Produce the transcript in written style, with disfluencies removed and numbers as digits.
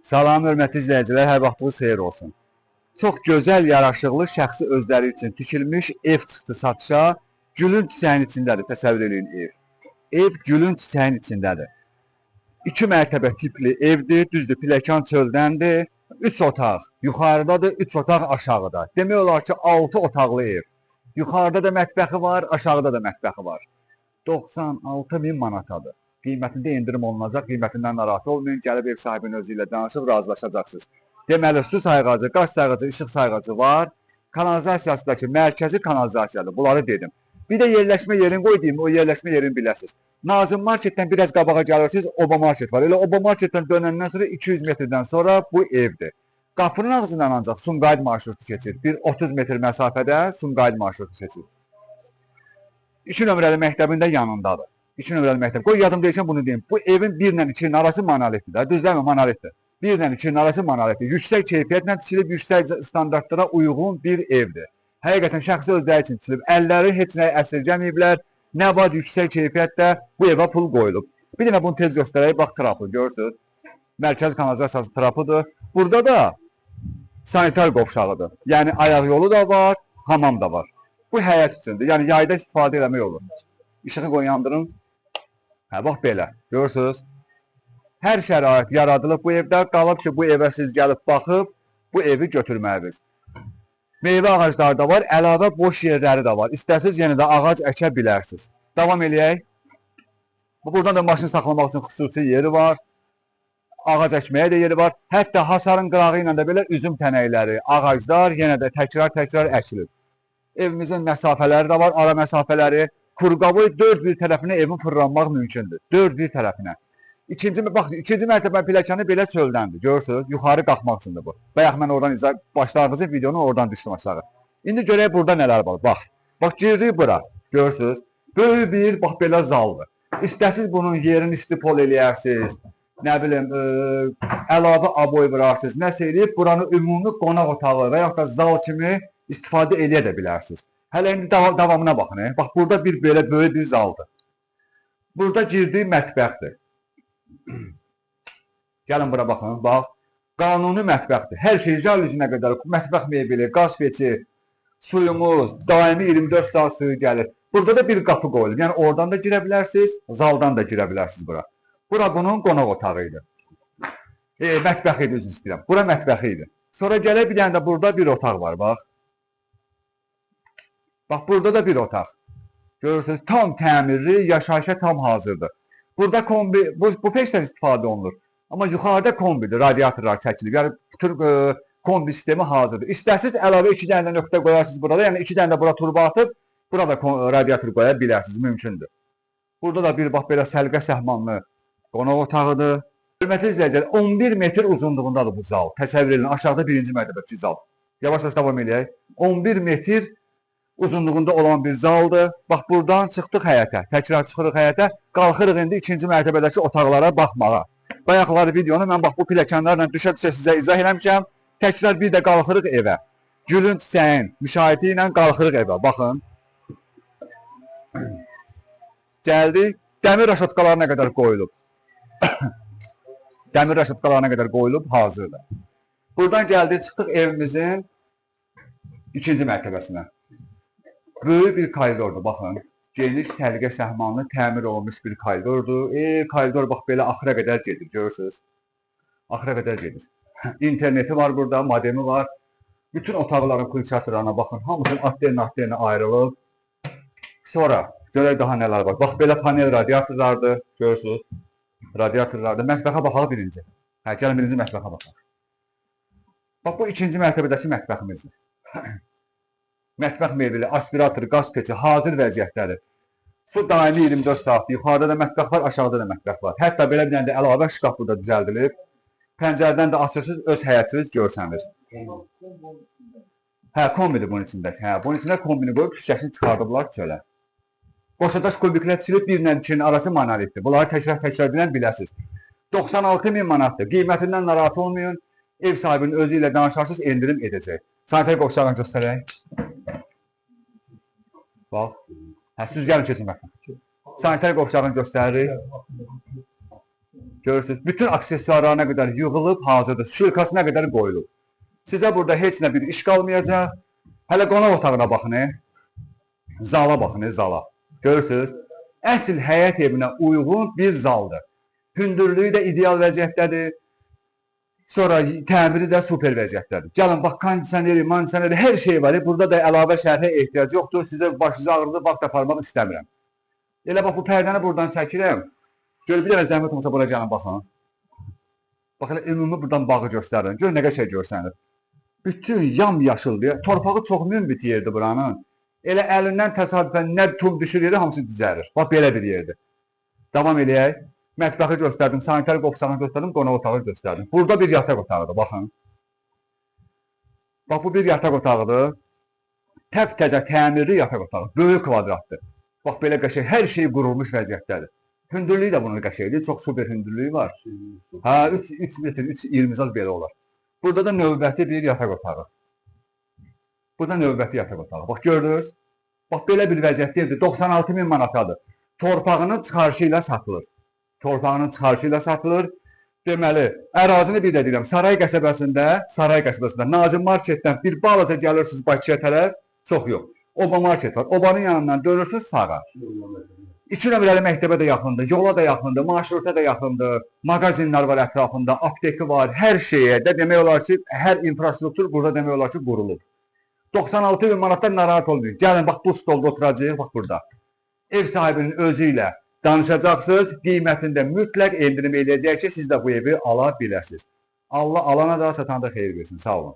Salam, hörmətli izləyicilər, hər vaxtınız xeyir olsun. Çox gözəl, yaraşıqlı, şəxsi özləri üçün tikilmiş ev çıxdı satışa. Gülün çiçəyin içindədir, təsəvvür edin ev. Ev gülün çiçəyin içindədir. 2 mərtəbə tipli evdir, düzdür, pilləkən çöldəndir. 3 otaq yuxarıdadır, 3 otaq aşağıda. Demək olar ki, 6 otaqlı ev. Yuxarıda da mətbəxi var, aşağıda da mətbəxi var. 96.000 manatadır. Qiymətində endirim olunacaq, qiymətindən narahat olmayın, gəlib ev sahibinin özü ilə danışıb razılaşacaqsınız. Deməli, su sayğacı, qaz sayğacı, işıq sayğacı var. Kanalizasiyasındakı mərkəzi kanalizasiyadır, bunları dedim. Bir də yerləşmə yerini qoy deyim, o yerləşmə yerini biləsiniz. Nazım Marketdən biraz qabağa gəlirsiniz, Oba Market var. Elə Oba Marketdən dönəndən sonra 200 metrdən sonra bu evdir. Qapının ağzından ancaq Sumqayıt marşrutu keçir. Bir 30 metr məsafədə Sumqayıt marşrutu keçir. 2 nömrəli məktəbin də yanındadır. 2 nömrəli məktəb. Qoy yadım deyəcəm bunu deyim. Bu evin 1 ilə 2-nin arası monolitdir də. Düzdürmü? Monolitdir. 1 ilə 2-nin arası monolitdir. Yüksək keyfiyyətlə tikilib, yüksək standartlara uyğun bir evdir. Həqiqətən şəxsi özləri üçün tikilib. Əlləri heç nəyə əsirgəməyiblər. Nə var yüksək keyfiyyətdə bu evə pul qoyulub. Bir dənə bunu tez göstərək. Bax, trapı görürsünüz. Mərkəzi kanalizasiyası trapıdır. Burada da sanitar qovşağıdır. Yəni ayaq yolu da var, hamam da var. Bu həyət üçündür. Yəni yayda istifadə eləmək olur. İşığı qoy yandırın. Hə, bax belə. Görürsünüz? Hər şərait yaradılıb bu evdə. Qalıb ki, bu evə siz gəlib baxıb, bu evi götürməlisiniz. Meyvə ağacları da var, əlavə boş yerləri də var. İstərsiniz yenə də ağac əkə bilərsiniz. Davam eləyək. Buradan da maşın saxlamaq üçün xüsusi yeri var. Ağac əkməyə də yeri var. Hətta hasarın qırağı ilə də belə üzüm tənəkləri, ağaclar yenə də təkrar əkilib. Evimizin məsafələri də var, ara məsafələri. Qurqavoy 4 bir tərəfinə evin fırlanmaq mümkündür. 4 bir tərəfinə. İkinci mərtəbə pilləkəni belə çöldəndir. Görürsünüz, yuxarı qalxmaq üçündür bu. Bayaq mən oradan başladığınız videonu oradan düşdüm aşağı. İndi görək burada nələr var. Bax. Bax, girdik bura. Görürsünüz. Böyük bir, bax belə zaldır. İstəsiz bunun yerini istipol eləyərsiniz. Nə bilim, əlavə aboy vurarsınız. Nəsə eləyib, buranı ümumi qonaq otağı və yaxud da zal kimi istifadə eləyə də bilərsiniz. Hələ indi davamına baxın. Bax, burada bir belə böyük bir zaldır. Burada girdiyi mətbəxdir. Gəlin bura baxın. Bax, qanuni mətbəxdir. Hər şey jaluzinə qədər, mətbəx mebeli, qaz peçi, suyumuz, daimi 24 saat suyu gəlir. Burada da bir qapı qoyulub. Yəni, oradan da girə bilərsiniz, zaldan da girə bilərsiniz bura. Bura bunun qonaq otağı idi. Mətbəxi idi, üzr istəyirəm. Bura mətbəxi idi. Sonra gələk bir dənə də burada bir otaq var, bax. Bax, burada da bir otaq. Görürsünüz, tam təmirli, yaşayışa tam hazırdır. Burada kombi, bu peşdən istifadə olunur. Amma yuxarıda kombidir, radiatorlar çəkilib. Yəni, bütün kombi sistemi hazırdır. İstərsiniz, əlavə 2 dənə nöqtə qoyarsınız burada. Yəni, 2 dənə də bura turba atıb, burada radiator qoya bilərsiniz, mümkündür. Burada da bir, bax, belə səlqə səhmanlı qonaq otağıdır. Hörmətli izləyicilər, 11 metr uzunluğundadır bu zal. Təsəvvür edin, aşağıda birinci mərtəbəsi zal. Yavaş-yavaş davam edək. 11 metr uzunluğunda olan bir zaldır. Bax, buradan çıxdıq həyətə. Təkrar çıxırıq həyətə. Qalxırıq indi 2-ci mərtəbədəki otaqlara baxmağa. Bayaqları videonu mən bax, bu pilləkənlərlə düşə-düşə sizə izah eləmişəm. Təkrar bir də qalxırıq evə. Gülün çiçəyin müşahidə ilə qalxırıq evə. Baxın. Gəldik. Dəmir raşotkalarına qədər qoyulub. Dəmir raşotkalarına qədər qoyulub, hazırdır. Buradan gəldik, çıxdıq evimizin 2-ci mərtəbəsinə. Böyük bir koridordur, baxın. Geniş, səliqə səhmanlı, təmir olunmuş bir koridordur. Koridor bax, belə axıra qədər gedir, görürsünüz. Axıra qədər gedir. İnterneti var burada, modemi var. Bütün otaqların pulsatorlarına baxın, hamısının atlarına ayrılıb. Sonra, görək daha nələr var. Bax, belə panel radiatorlardır, görürsünüz. Radiatorlardır. Mətbəxə baxaq birinci. Gəlin birinci mətbəxə baxaq. Bax, bu 2-ci mərtəbədəki mətbəximizdir. Mətbəx mebeli, aspirator, qaz peçi, hazır vəziyyətdədir. Su daimi 24 saatdır. Yuxarıda da mətbəx var, aşağıda da mətbəx var. Hətta belə bir dənə də əlavə şkaf burada düzəldilib. Pəncərədən də açırsınız, öz həyətiniz görsənir. Hə, kombidir bunun içindəki. Hə, bunun içində kombini qoyub şüşəsini çıxardıblar çölə. Boşadaş kubiklər çilib 1 ilə 2-nin arası monolitdir. Bunları təkrar bilən biləsiniz. 96.000 manatdır. Qiymətindən narahat olmayın. Ev sahibinin özü ilə danışarsınız, endirim edəcək. Sanitar qovşağını göstərək. Bax. Hə, siz gəlin keçin baxın. Sanitar qovşağını göstəririk. Görürsünüz, bütün aksesuarlarına qədər yığılıb hazırdır, şülkasına qədər qoyulub. Sizə burada heç nə bir iş qalmayacaq. Hələ qonaq otağına baxın, zala baxın, zala. Görürsünüz, əsl həyət evinə uyğun bir zaldır. Hündürlüyü də ideal vəziyyətdədir. Sonra təmiri də super vəziyyətdədir. Gəlin, bax, kondisioneri, mandisioneri, hər şey var. Burada da əlavə şərhə ehtiyac yoxdur. Sizə başınızı ağrıdır, vaxt aparmaq istəmirəm. Elə bax, bu pərdəni buradan çəkirəm. Gör, bir dənə zəhmət olmasa bura gəlin, baxın. Bax, elə ümumi buradan bağı göstərin. Gör, nə qəşəng görsənir. Bütün yamyaşıldır. Torpağı çox münbit yerdir buranın. Elə əlindən təsadüfən nə tum düşür yeri, hamısı düzəlir. Bax, belə bir yerdir. Davam eləyək. Mətbəxi göstərdim, sanitar qopsağını göstərdim, qonaq otağı göstərdim. Burada bir yataq otağıdır, baxın. Bax, bu bir yataq otağıdır. Təp-təzə təmirli yataq otağı, böyük kvadratdır. Bax, belə qəşəng, hər şey qurulmuş vəziyyətdədir. Hündürlüyü də bunun qəşəngdir, çox super hündürlüyü var. Hə, 3 metr, 3.20 zaz belə olar. Burada da növbəti bir yataq otağı. Burada növbəti yataq otağı. Bax, gördünüz? Bax, belə bir vəziyyətdir, 96.000 manatadır. Torpağının çıxarışı ilə satılır. Torpağının çıxarışı ilə satılır. Deməli, ərazini bir də deyirəm, Saray qəsəbəsində Nazim Marketdən bir balaca gəlirsiniz Bakıya tərəf, çox yox. Oba market var, obanın yanından dönürsünüz sağa. 2 nömrəli məktəbə də yaxındır, yola da yaxındır, marşruta da yaxındır, mağazinlər var ətrafında, apteki var, hər şeyə də demək olar ki, hər infrastruktur burada demək olar ki, qurulub. 96.000 manatdan narahat olmayın. Gəlin, bax, bu stolda oturacaq, bax, burada. Ev sahibinin özü ilə danışacaqsınız, qiymətində mütləq endirim eləyəcək ki, siz də bu evi ala biləsiniz. Allah alana da satana da xeyir versin. Sağ olun.